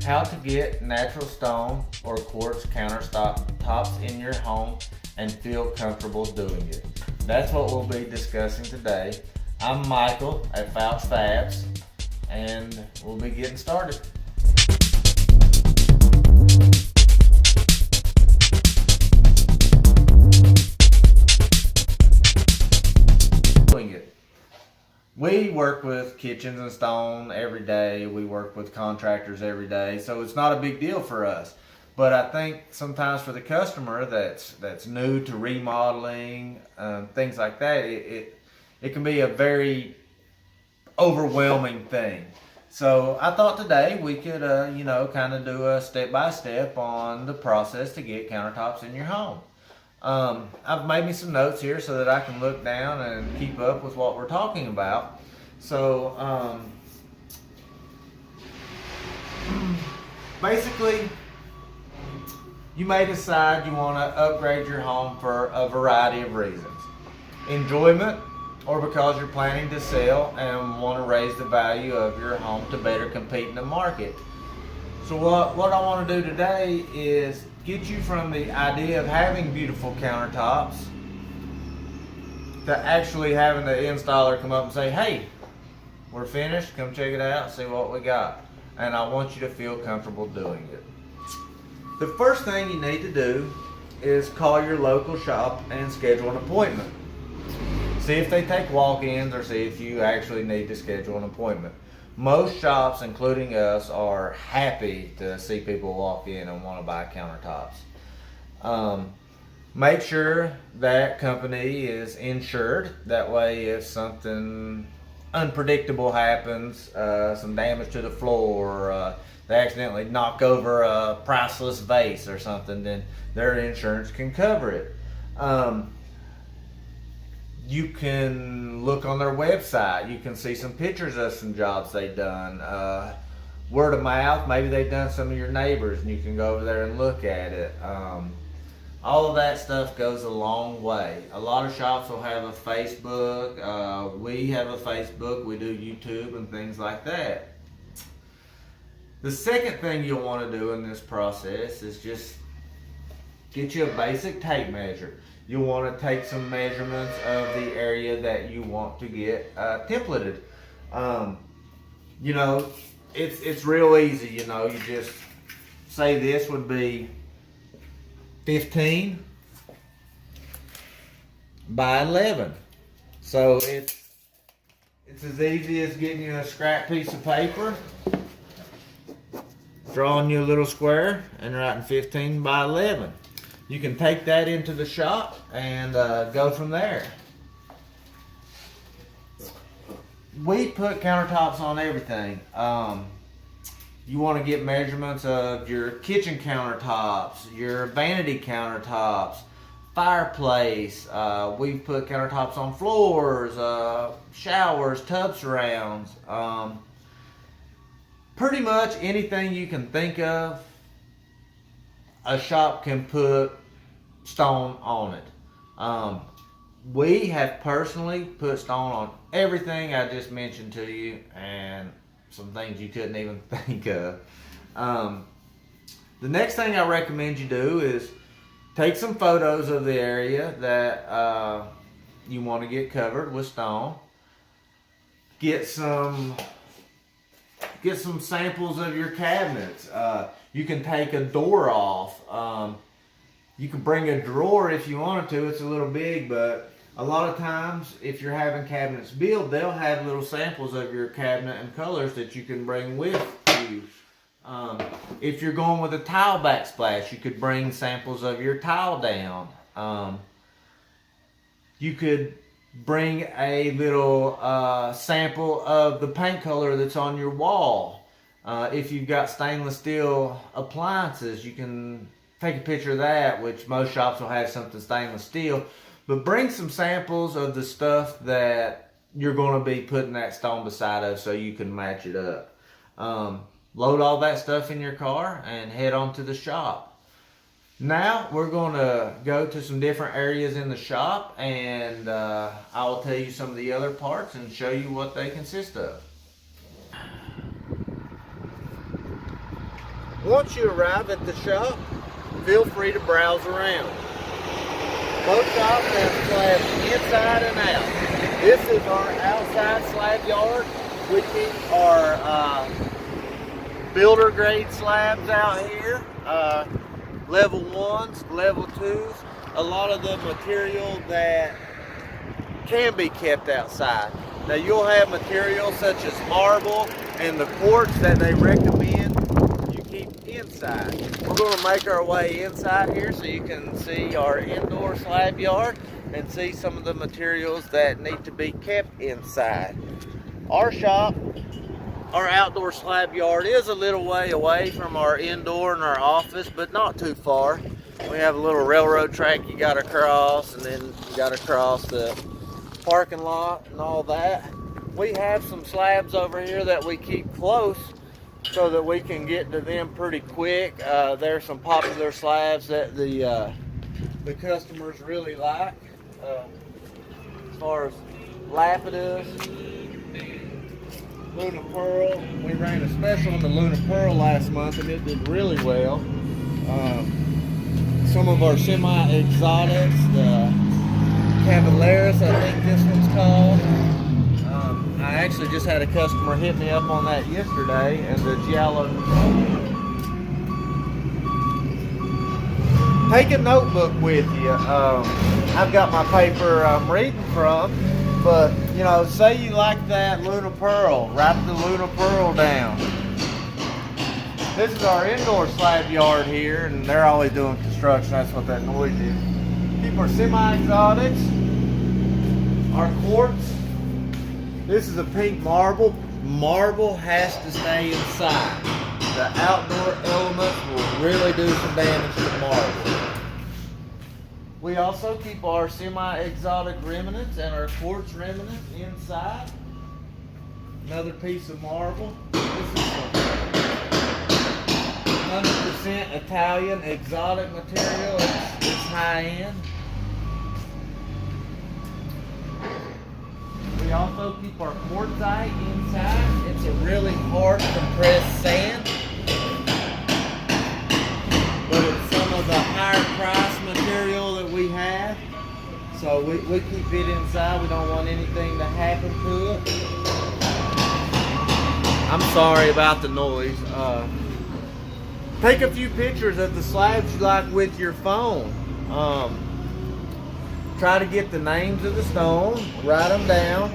how to get natural stone or quartz countertops in your home and feel comfortable doing it. That's what we'll be discussing today. I'm Michael at Fouch Fabs, and we'll be getting started. We work with kitchens and stone every day. We work with contractors every day, so it's not a big deal for us. But I think sometimes for the customer that's new to remodeling, things like that, it can be a very overwhelming thing. So I thought today we could, kind of do a step-by-step on the process to get countertops in your home. I've made me some notes here so that I can look down and keep up with what we're talking about. So basically, you may decide you want to upgrade your home for a variety of reasons. Enjoyment, or because you're planning to sell and want to raise the value of your home to better compete in the market. So what I want to do today is get you from the idea of having beautiful countertops to actually having the installer come up and say, hey, we're finished, come check it out, see what we got. And I want you to feel comfortable doing it. The first thing you need to do is call your local shop and schedule an appointment. See if they take walk-ins or see if you actually need to schedule an appointment. Most shops, including us, are happy to see people walk in and want to buy countertops. Make sure that company is insured. That way, if something unpredictable happens, some damage to the floor, they accidentally knock over a priceless vase or something, then their insurance can cover it. You can look on their website. You can see some pictures of some jobs they've done. Word of mouth, maybe they've done some of your neighbors and you can go over there and look at it. All of that stuff goes a long way. A lot of shops will have a Facebook. We have a Facebook. We do YouTube and things like that. The second thing you'll want to do in this process is just get you a basic tape measure. You'll want to take some measurements of the area that you want to get templated. It's real easy. You just say this would be 15 by 11. So it's as easy as getting you a scrap piece of paper, drawing you a little square, and writing 15 by 11. You can take that into the shop and go from there. We put countertops on everything. You want to get measurements of your kitchen countertops, your vanity countertops, fireplace. We've put countertops on floors, showers, tub surrounds. Pretty much anything you can think of, a shop can put stone on it. We have personally put stone on everything I just mentioned to you and some things you couldn't even think of. The next thing I recommend you do is take some photos of the area that you want to get covered with stone. Get some samples of your cabinets. You can take a door off. You can bring a drawer if you wanted to. It's a little big, but a lot of times if you're having cabinets built, they'll have little samples of your cabinet and colors that you can bring with you. If you're going with a tile backsplash, you could bring samples of your tile down. You could bring a little sample of the paint color that's on your wall. If you've got stainless steel appliances, you can take a picture of that, which most shops will have something stainless steel. But bring some samples of the stuff that you're going to be putting that stone beside of so you can match it up. Load all that stuff in your car and head on to the shop. Now we're going to go to some different areas in the shop, and I will tell you some of the other parts and show you what they consist of. Once you arrive at the shop, feel free to browse around. Both shops have slabs inside and out. This is our outside slab yard. We keep our builder grade slabs out here. Level 1s, level 2s. A lot of the material that can be kept outside. Now you'll have material such as marble and the quartz that they recommend you keep inside. We're going to make our way inside here so you can see our indoor slab yard and see some of the materials that need to be kept inside. Our shop, our outdoor slab yard, is a little way away from our indoor and our office, but not too far. We have a little railroad track you got to cross, and then you got to cross the parking lot and all that. We have some slabs over here that we keep close so that we can get to them pretty quick. There's some popular slabs that the customers really like. As far as lapidus, Luna Pearl. We ran a special on the Luna Pearl last month and it did really well. Some of our semi-exotics, the Cavaleris, I think this one's called. I actually just had a customer hit me up on that yesterday, and the Giallo. Take a notebook with you. I've got my paper I'm reading from, but you know, say you like that Luna Pearl, write the Luna Pearl down. This is our indoor slab yard here, and they're always doing construction. That's what that noise is. Keep our semi-exotics, our quartz. This is a pink marble. Marble has to stay inside. The outdoor elements will really do some damage to marble. We also keep our semi-exotic remnants and our quartz remnants inside. Another piece of marble. This is 100% Italian exotic material. It's high end. We also keep our quartzite inside. It's a really hard compressed sand, but it's some of the higher price material that we have. So we keep it inside. We don't want anything to happen to it. I'm sorry about the noise. Take a few pictures of the slabs you like with your phone. Try to get the names of the stones, write them down.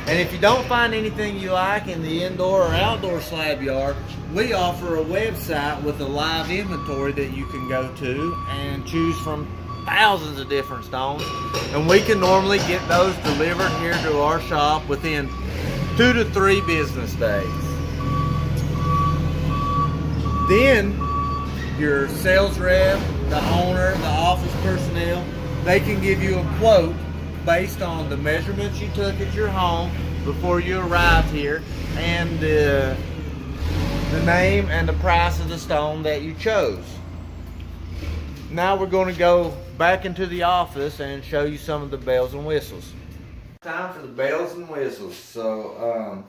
And if you don't find anything you like in the indoor or outdoor slab yard, we offer a website with a live inventory that you can go to and choose from thousands of different stones. And we can normally get those delivered here to our shop within 2 to 3 business days. Then your sales rep, the owner, the office personnel, they can give you a quote based on the measurements you took at your home before you arrived here and the name and the price of the stone that you chose. Now we're going to go back into the office and show you some of the bells and whistles. Time for the bells and whistles. So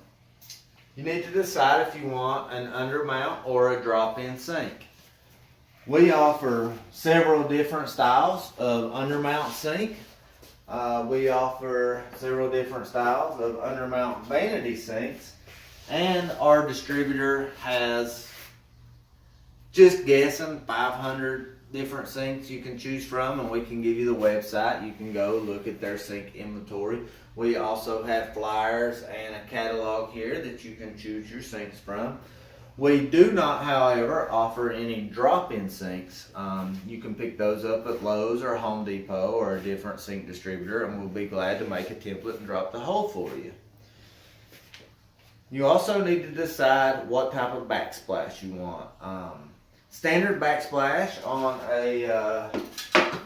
you need to decide if you want an undermount or a drop-in sink. We offer several different styles of undermount sink. We offer several different styles of undermount vanity sinks. And our distributor has, just guessing, 500 different sinks you can choose from, and we can give you the website. You can go look at their sink inventory. We also have flyers and a catalog here that you can choose your sinks from. We do not, however, offer any drop-in sinks. You can pick those up at Lowe's or Home Depot or a different sink distributor, and we'll be glad to make a template and drop the hole for you. You also need to decide what type of backsplash you want. Standard backsplash on a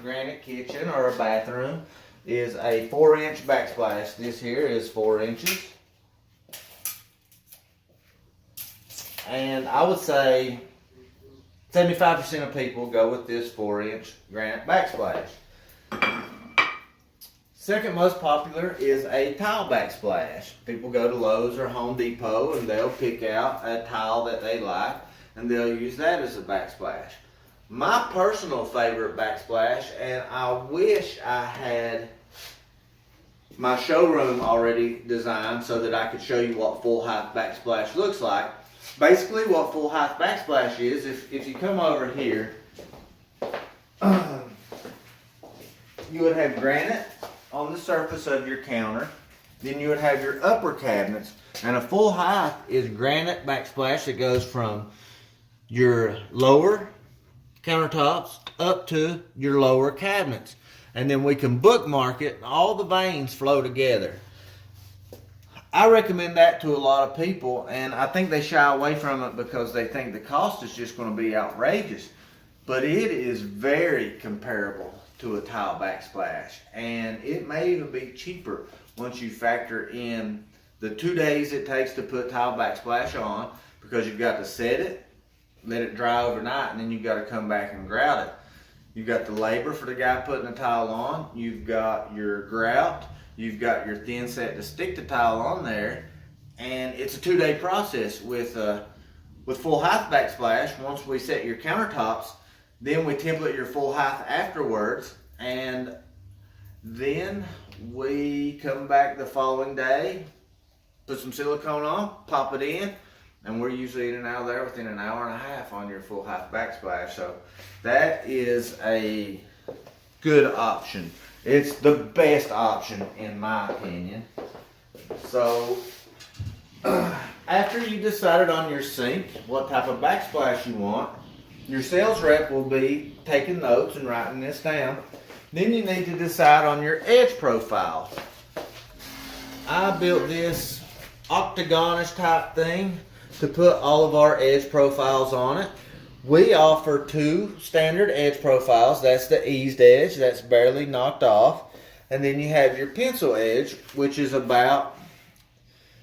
granite kitchen or a bathroom is a 4-inch backsplash. This here is 4 inches. And I would say 75% of people go with this 4-inch granite backsplash. Second most popular is a tile backsplash. People go to Lowe's or Home Depot and they'll pick out a tile that they like and they'll use that as a backsplash. My personal favorite backsplash, and I wish I had my showroom already designed so that I could show you what full height backsplash looks like. Basically what full height backsplash is, if you come over here, you would have granite on the surface of your counter. Then you would have your upper cabinets. And a full height is granite backsplash that goes from your lower countertops up to your lower cabinets. And then we can bookmark it, and all the veins flow together. I recommend that to a lot of people, and I think they shy away from it because they think the cost is just going to be outrageous. But it is very comparable to a tile backsplash, and it may even be cheaper once you factor in the 2 days it takes to put tile backsplash on, because you've got to set it, let it dry overnight, and then you've got to come back and grout it. You've got the labor for the guy putting the tile on, you've got your grout, you've got your thin set to stick the tile on there, and it's a 2-day process. With full height backsplash, once we set your countertops, then we template your full height afterwards, and then we come back the following day, put some silicone on, pop it in, and we're usually in and out of there within an hour and a half on your full height backsplash. So that is a good option. It's the best option in my opinion. So after you decided on your sink, what type of backsplash you want, your sales rep will be taking notes and writing this down. Then you need to decide on your edge profile. I built this octagonish type thing to put all of our edge profiles on it. We offer 2 standard edge profiles. That's the eased edge, that's barely knocked off. And then you have your pencil edge, which is about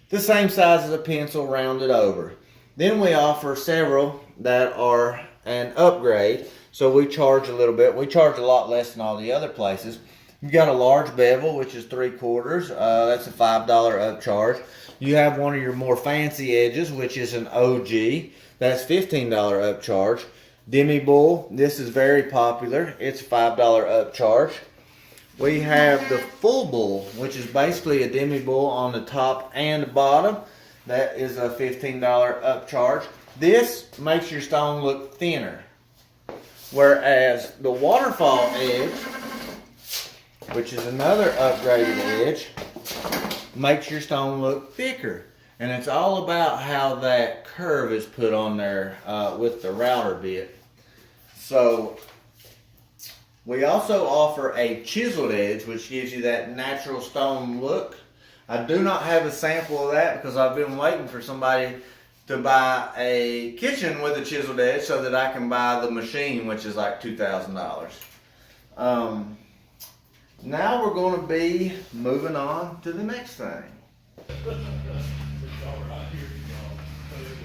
the same size as a pencil rounded over. Then we offer several that are an upgrade, so we charge a little bit. We charge a lot less than all the other places. You've got a large bevel, which is 3/4. That's a $5 upcharge. You have one of your more fancy edges, which is an OG. That's $15 upcharge. Demi bull, this is very popular. It's a $5 upcharge. We have the full bull, which is basically a demi bull on the top and bottom. That is a $15 upcharge. This makes your stone look thinner. Whereas the waterfall edge, which is another upgraded edge, makes your stone look thicker. And it's all about how that curve is put on there with the router bit. So we also offer a chiseled edge, which gives you that natural stone look. I do not have a sample of that because I've been waiting for somebody to buy a kitchen with a chiseled edge so that I can buy the machine, which is like $2,000. Now we're going to be moving on to the next thing.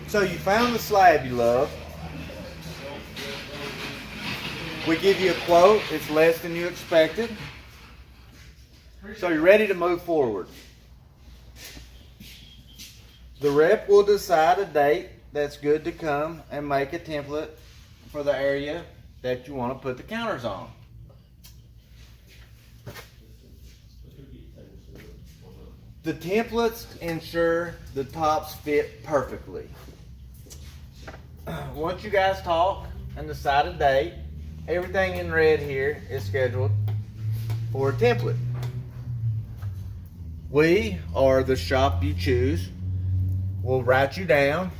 So you found the slab you love. We give you a quote. It's less than you expected. So you're ready to move forward. The rep will decide a date that's good to come and make a template for the area that you want to put the counters on. The templates ensure the tops fit perfectly. Once you guys talk and decide a date, everything in red here is scheduled for a template. We, or the shop you choose, will write you down.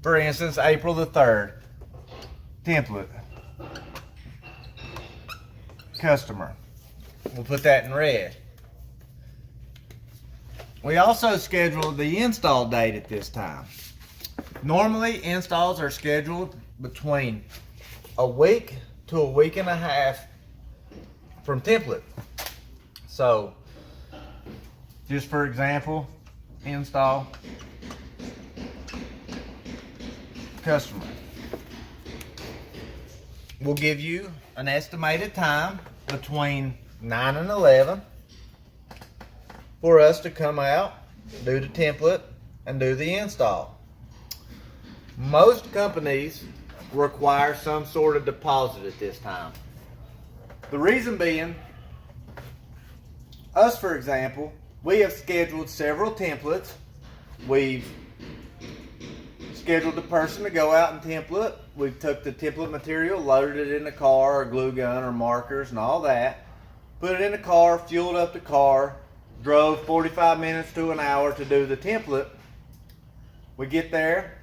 For instance, April the 3rd, template, customer. We'll put that in red. We also schedule the install date at this time. Normally, installs are scheduled between a week to a week and a half from template. So, just for example, install, customer. We'll give you an estimated time between 9 and 11 for us to come out, do the template, and do the install. Most companies require some sort of deposit at this time. The reason being, us for example, we have scheduled several templates. We've scheduled the person to go out and template. We took the template material, loaded it in the car, or glue gun, or markers, and all that. Put it in the car, fueled up the car, drove 45 minutes to an hour to do the template. We get there,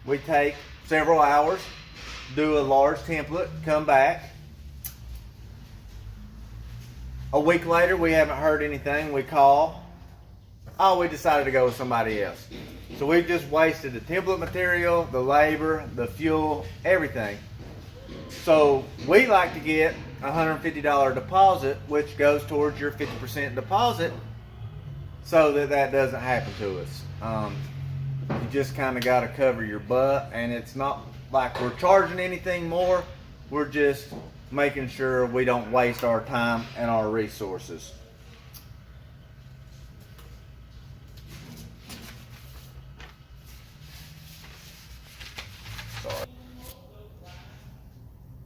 we take several hours, do a large template, come back. A week later, we haven't heard anything. We call. Oh, we decided to go with somebody else. So we've just wasted the template material, the labor, the fuel, everything. So we like to get a $150 deposit, which goes towards your 50% deposit, so that doesn't happen to us. You just kind of got to cover your butt, and it's not like we're charging anything more. We're just making sure we don't waste our time and our resources.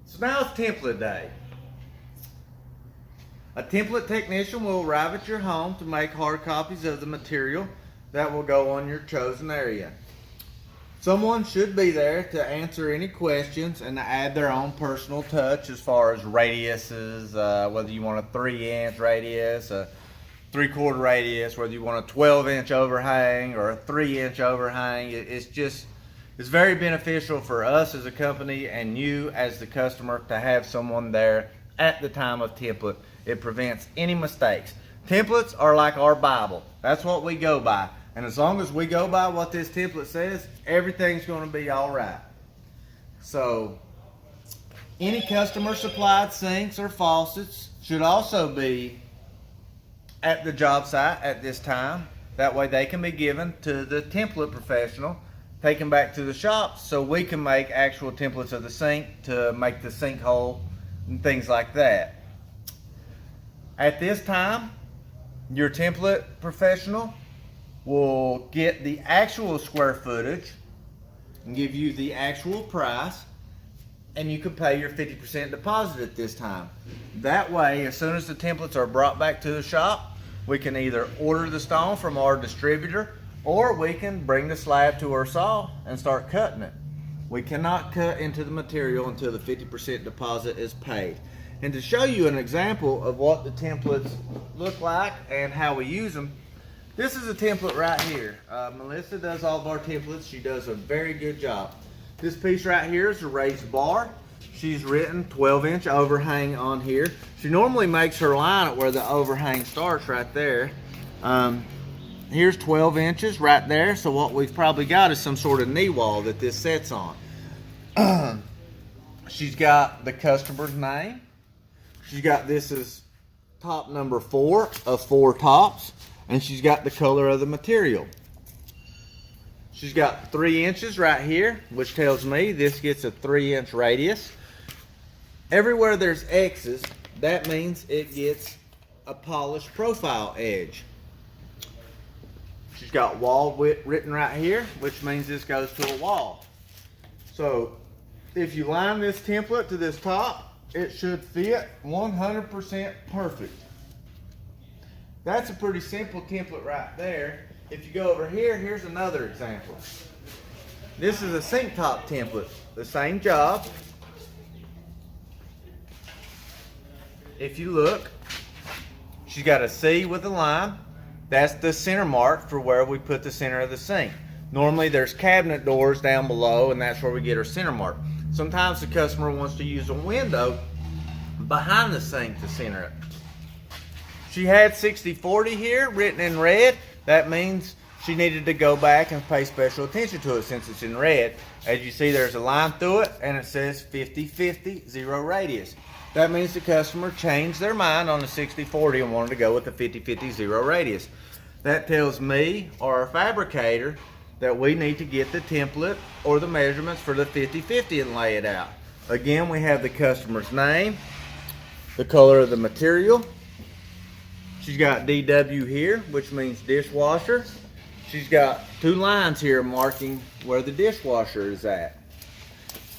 So now it's template day. A template technician will arrive at your home to make hard copies of the material that will go on your chosen area. Someone should be there to answer any questions and to add their own personal touch as far as radiuses, whether you want a 3-inch radius, a 3/4 radius, whether you want a 12-inch overhang or a 3-inch overhang. It's very beneficial for us as a company and you as the customer to have someone there at the time of template. It prevents any mistakes. Templates are like our Bible. That's what we go by. And as long as we go by what this template says, everything's going to be all right. So, any customer supplied sinks or faucets should also be at the job site at this time. That way they can be given to the template professional, taken back to the shop, so we can make actual templates of the sink to make the sinkhole and things like that. At this time, your template professional will get the actual square footage and give you the actual price, and you can pay your 50% deposit at this time. That way, as soon as the templates are brought back to the shop, we can either order the stone from our distributor, or we can bring the slab to our saw and start cutting it. We cannot cut into the material until the 50% deposit is paid. And to show you an example of what the templates look like and how we use them, this is a template right here. Melissa does all of our templates. She does a very good job. This piece right here is a raised bar. She's written 12-inch overhang on here. She normally makes her line at where the overhang starts right there. Here's 12 inches right there. So what we've probably got is some sort of knee wall that this sets on. She's got the customer's name. She's got this as top number 4 of 4 tops. And she's got the color of the material. She's got 3 inches right here, which tells me this gets a 3-inch radius. Everywhere there's X's, that means it gets a polished profile edge. She's got wall width written right here, which means this goes to a wall. So if you line this template to this top, it should fit 100% perfect. That's a pretty simple template right there. If you go over here, here's another example. This is a sink top template. The same job. If you look, she's got a C with a line. That's the center mark for where we put the center of the sink. Normally there's cabinet doors down below, and that's where we get our center mark. Sometimes the customer wants to use a window behind the sink to center it. She had 60/40 here written in red. That means she needed to go back and pay special attention to it since it's in red. As you see, there's a line through it and it says 50/50, 0 radius. That means the customer changed their mind on the 60/40 and wanted to go with the 50/50, 0 radius. That tells me or our fabricator that we need to get the template or the measurements for the 50/50 and lay it out. Again, we have the customer's name, the color of the material. She's got DW here, which means dishwasher. she's got 2 lines here marking where the dishwasher is at.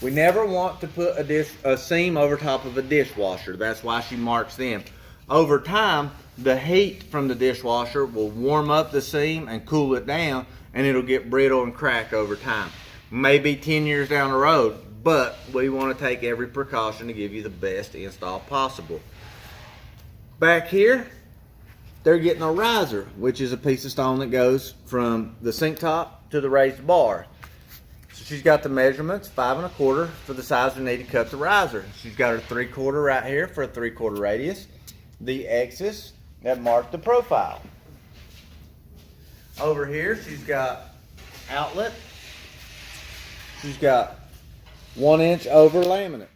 We never want to put a seam over top of a dishwasher. That's why she marks them. Over time, the heat from the dishwasher will warm up the seam and cool it down, and it'll get brittle and crack over time. Maybe 10 years down the road, but we want to take every precaution to give you the best install possible. Back here, they're getting a riser, which is a piece of stone that goes from the sink top to the raised bar. So she's got the measurements, 5 1/4 for the size we need to cut the riser. She's got her 3/4 right here for a 3/4 radius. The X's that mark the profile. Over here, she's got outlet. She's got 1 inch over laminate.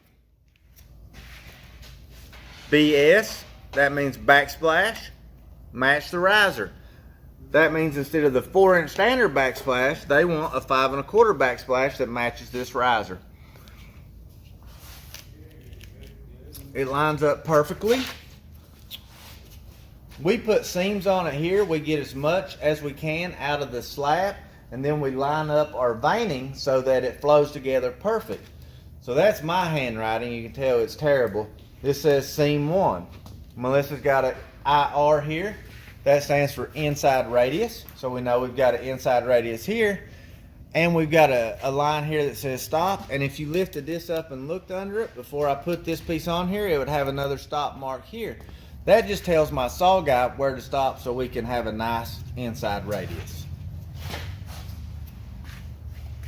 BS, that means backsplash, match the riser. That means instead of the 4-inch standard backsplash, they want a 5 1/4 backsplash that matches this riser. It lines up perfectly. We put seams on it here. We get as much as we can out of the slab, and then we line up our veining so that it flows together perfect. So that's my handwriting. You can tell it's terrible. This says seam 1. Melissa's got an IR here. That stands for inside radius. So we know we've got an inside radius here. And we've got a line here that says stop. And if you lifted this up and looked under it before I put this piece on here, it would have another stop mark here. That just tells my saw guy where to stop so we can have a nice inside radius.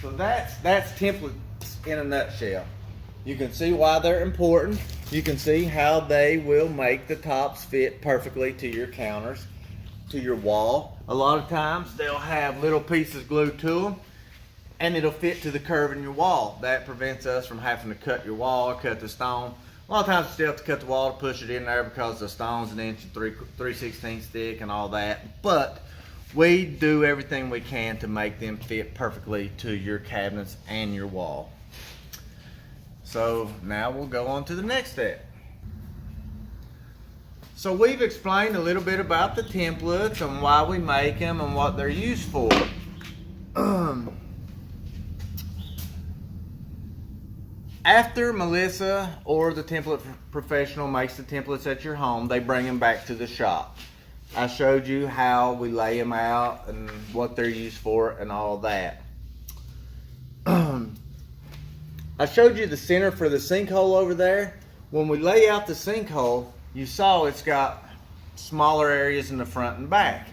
So that's templates in a nutshell. You can see why they're important. You can see how they will make the tops fit perfectly to your counters, to your wall. A lot of times they'll have little pieces glued to them, and it'll fit to the curve in your wall. That prevents us from having to cut your wall or cut the stone. A lot of times you still have to cut the wall to push it in there because the stone's 1 inch and 3/16 thick and all that. But we do everything we can to make them fit perfectly to your cabinets and your wall. So now we'll go on to the next step. So we've explained a little bit about the templates and why we make them and what they're used for. After Melissa or the template professional makes the templates at your home, they bring them back to the shop. I showed you how we lay them out and what they're used for and all that. I showed you the center for the sinkhole over there. When we lay out the sinkhole, you saw it's got smaller areas in the front and back.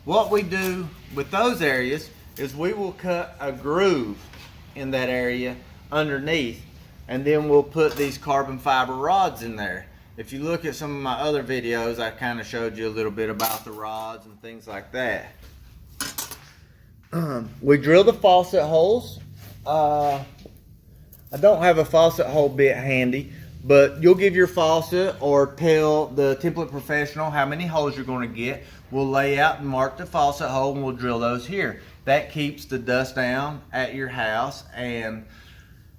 What we do with those areas is we will cut a groove in that area underneath, and then we'll put these carbon fiber rods in there. If you look at some of my other videos, I kind of showed you a little bit about the rods and things like that. We drill the faucet holes. I don't have a faucet hole bit handy, but you'll give your faucet or tell the template professional how many holes you're going to get. We'll lay out and mark the faucet hole, and we'll drill those here. That keeps the dust down at your house and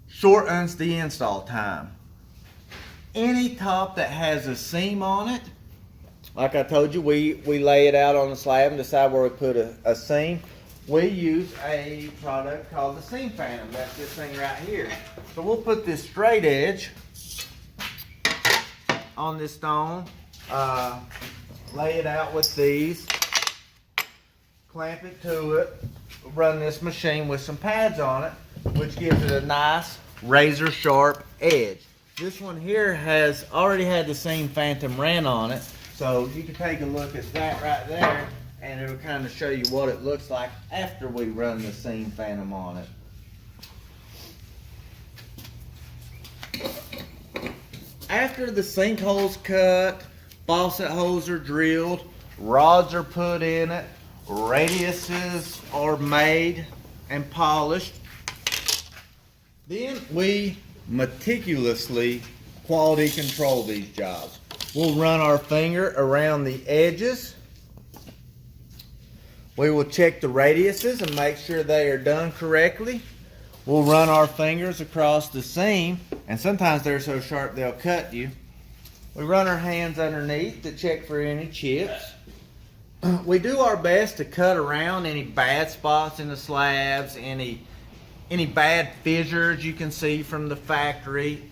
shortens the install time. Any top that has a seam on it, like I told you, we lay it out on the slab and decide where we put a seam. We use a product called the Seam Phantom. That's this thing right here. So we'll put this straight edge on this stone, lay it out with these, clamp it to it, run this machine with some pads on it, which gives it a nice razor sharp edge. This one here has already had the Seam Phantom ran on it, so you can take a look at that right there, and it'll kind of show you what it looks like after we run the Seam Phantom on it. After the sinkhole's cut, faucet holes are drilled, rods are put in it, radiuses are made and polished, then we meticulously quality control these jobs. We'll run our finger around the edges. We will check the radiuses and make sure they are done correctly. We'll run our fingers across the seam, and sometimes they're so sharp they'll cut you. We run our hands underneath to check for any chips. we do our best to cut around any bad spots in the slabs, any bad fissures you can see from the factory.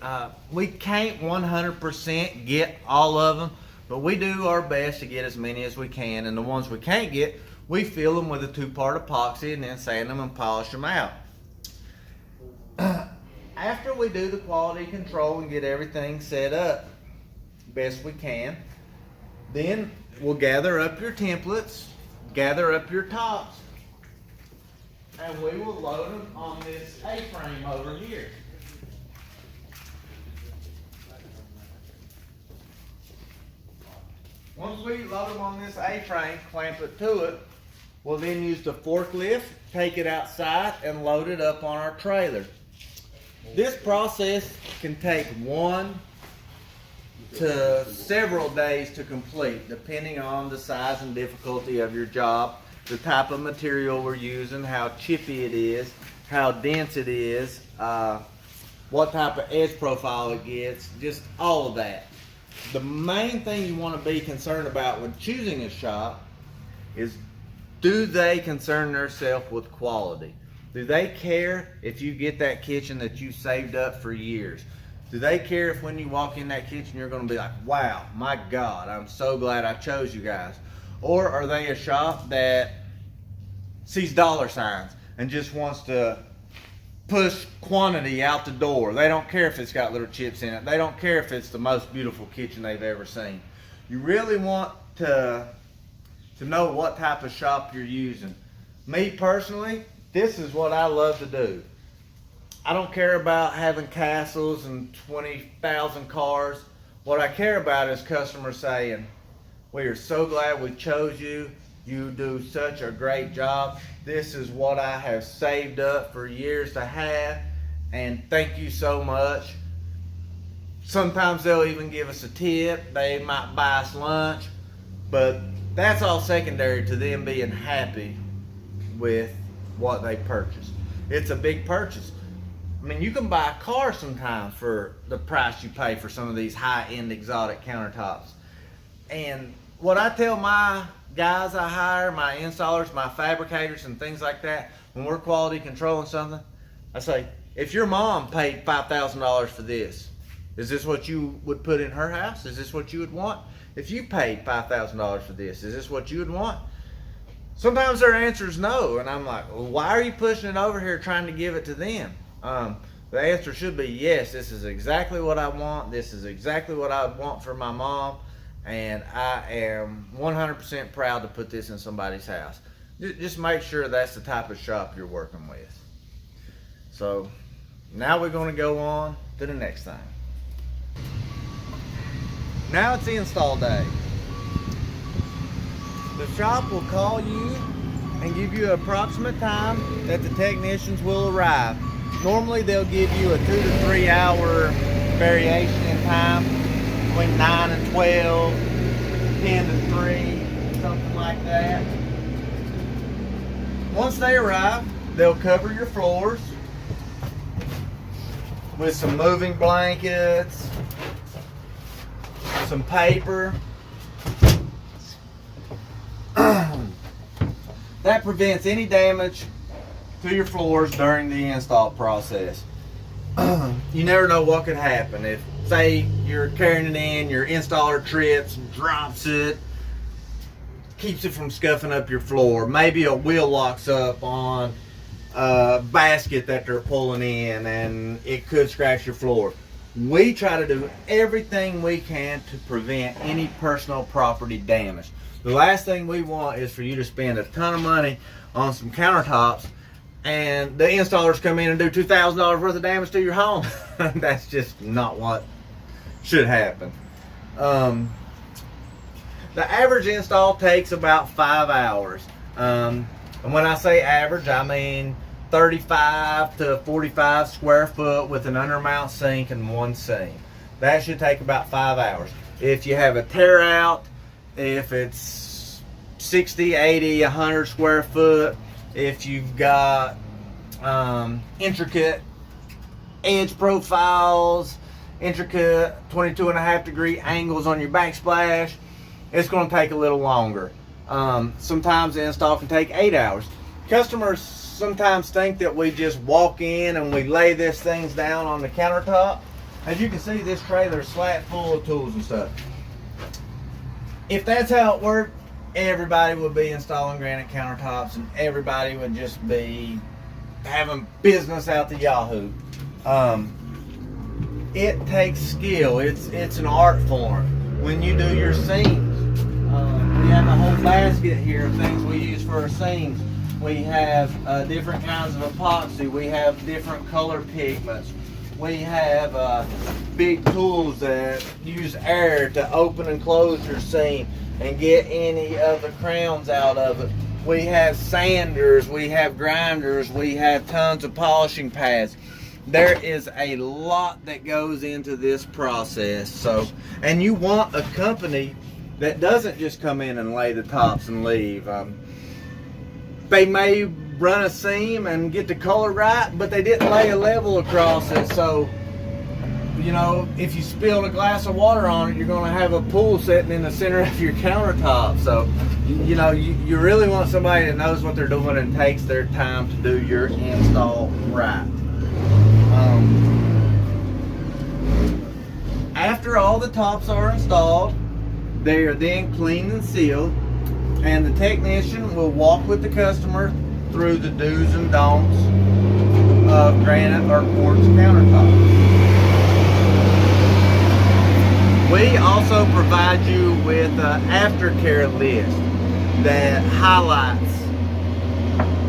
We can't 100% get all of them, but we do our best to get as many as we can, and the ones we can't get, we fill them with a 2-part epoxy and then sand them and polish them out. After we do the quality control and get everything set up best we can, then we'll gather up your templates, gather up your tops, and we will load them on this A-frame over here. Once we load them on this A-frame, clamp it to it, we'll then use the forklift, take it outside, and load it up on our trailer. This process can take 1 to several days to complete, depending on the size and difficulty of your job, the type of material we're using, how chippy it is, how dense it is, what type of edge profile it gets, just all of that. The main thing you want to be concerned about when choosing a shop is, do they concern themselves with quality? Do they care if you get that kitchen that you saved up for years? Do they care if when you walk in that kitchen you're going to be like, wow, my God, I'm so glad I chose you guys? Or are they a shop that sees dollar signs and just wants to push quantity out the door? They don't care if it's got little chips in it. They don't care if it's the most beautiful kitchen they've ever seen. You really want to know what type of shop you're using. Me personally, this is what I love to do. I don't care about having castles and 20,000 cars. What I care about is customers saying, we are so glad we chose you. You do such a great job. This is what I have saved up for years to have, and thank you so much. Sometimes they'll even give us a tip. They might buy us lunch, but that's all secondary to them being happy with what they purchased. It's a big purchase. I mean, you can buy a car sometimes for the price you pay for some of these high-end exotic countertops. And what I tell my guys I hire, my installers, my fabricators and things like that, when we're quality controlling something, I say, if your mom paid $5,000 for this, is this what you would put in her house? Is this what you would want? If you paid $5,000 for this, is this what you would want? Sometimes their answer is no, and I'm like, well, why are you pushing it over here trying to give it to them? The answer should be yes, this is exactly what I want. This is exactly what I want for my mom, and I am 100% proud to put this in somebody's house. Just make sure that's the type of shop you're working with. So now we're going to go on to the next thing. Now it's install day. The shop will call you and give you an approximate time that the technicians will arrive. Normally they'll give you a 2 to 3 hour variation in time, between 9 and 12, 10 to 3, something like that. Once they arrive, they'll cover your floors with some moving blankets, some paper. That prevents any damage to your floors during the install process. You never know what could happen. If, say, you're carrying it in, your installer trips, drops it, keeps it from scuffing up your floor. Maybe a wheel locks up on a basket that they're pulling in and it could scratch your floor. We try to do everything we can to prevent any personal property damage. The last thing we want is for you to spend a ton of money on some countertops and the installers come in and do $2,000 worth of damage to your home. That's just not what should happen. The average install takes about 5 hours. And when I say average, I mean 35 to 45 square foot with an undermount sink and one seam. That should take about 5 hours. If you have a tear out, if it's 60, 80, 100 square foot, if you've got intricate edge profiles, intricate 22.5 degree angles on your backsplash, it's going to take a little longer. Sometimes the install can take 8 hours. Customers sometimes think that we just walk in and we lay this things down on the countertop. As you can see, this trailer is flat full of tools and stuff. If that's how it worked, everybody would be installing granite countertops and everybody would just be having business out the Yahoo. It takes skill. It's an art form. When you do your seams, we have a whole basket here of things we use for our seams. We have different kinds of epoxy. We have different color pigments. We have big tools that use air to open and close your seam and get any of the crowns out of it. We have sanders, we have grinders, we have tons of polishing pads. There is a lot that goes into this process. So, and you want a company that doesn't just come in and lay the tops and leave. They may run a seam and get the color right, but they didn't lay a level across it. So, you know, if you spill a glass of water on it, you're going to have a pool sitting in the center of your countertop. So, you know, you really want somebody that knows what they're doing and takes their time to do your install right. After all the tops are installed, they are then cleaned and sealed, and the technician will walk with the customer through the do's and don'ts of granite or quartz countertops. We also provide you with an aftercare list that highlights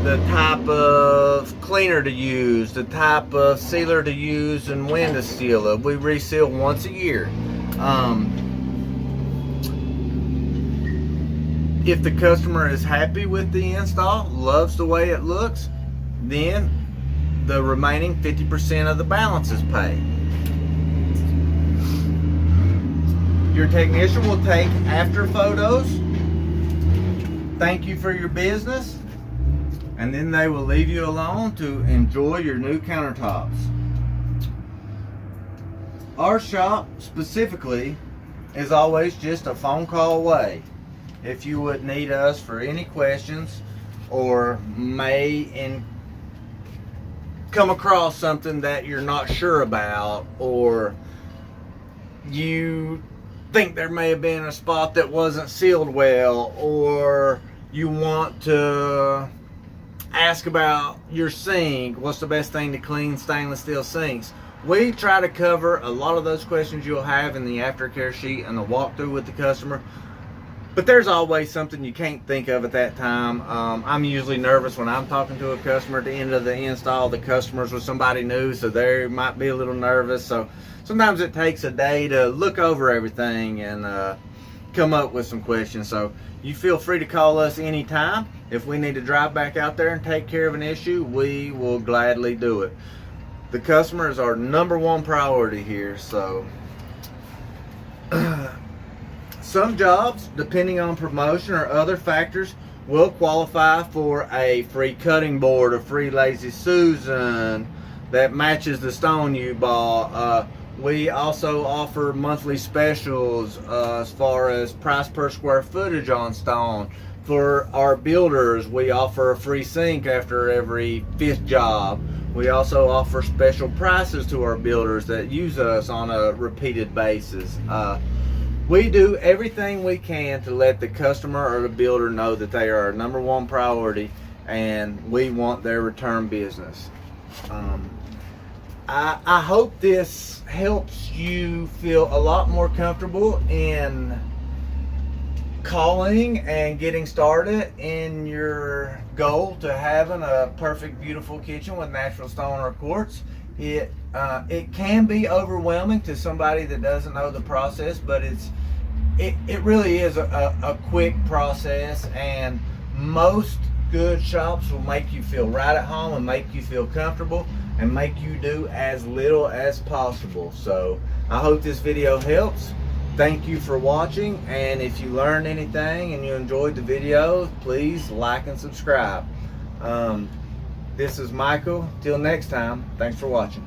the type of cleaner to use, the type of sealer to use, and when to seal it. We reseal once a year. If the customer is happy with the install, loves the way it looks, then the remaining 50% of the balance is paid. Your technician will take after photos, thank you for your business, and then they will leave you alone to enjoy your new countertops. Our shop specifically is always just a phone call away. If you would need us for any questions or may come across something that you're not sure about, or you think there may have been a spot that wasn't sealed well, or you want to ask about your sink, what's the best thing to clean stainless steel sinks, we try to cover a lot of those questions you'll have in the aftercare sheet and the walkthrough with the customer. But there's always something you can't think of at that time. I'm usually nervous when I'm talking to a customer at the end of the install. The customer's with somebody new, so they might be a little nervous. So sometimes it takes a day to look over everything and come up with some questions. So you feel free to call us anytime. If we need to drive back out there and take care of an issue, we will gladly do it. The customer is our #1 priority here. So some jobs, depending on promotion or other factors, will qualify for a free cutting board, a free Lazy Susan that matches the stone you bought. We also offer monthly specials as far as price per square footage on stone. For our builders, we offer a free sink after every 5th job. We also offer special prices to our builders that use us on a repeated basis. We do everything we can to let the customer or the builder know that they are our #1 priority and we want their return business. I hope this helps you feel a lot more comfortable in calling and getting started in your goal to having a perfect, beautiful kitchen with natural stone or quartz. It can be overwhelming to somebody that doesn't know the process, but it really is a quick process, and most good shops will make you feel right at home and make you feel comfortable and make you do as little as possible. So I hope this video helps. Thank you for watching, and if you learned anything and you enjoyed the video, please like and subscribe. This is Michael. Till next time, thanks for watching.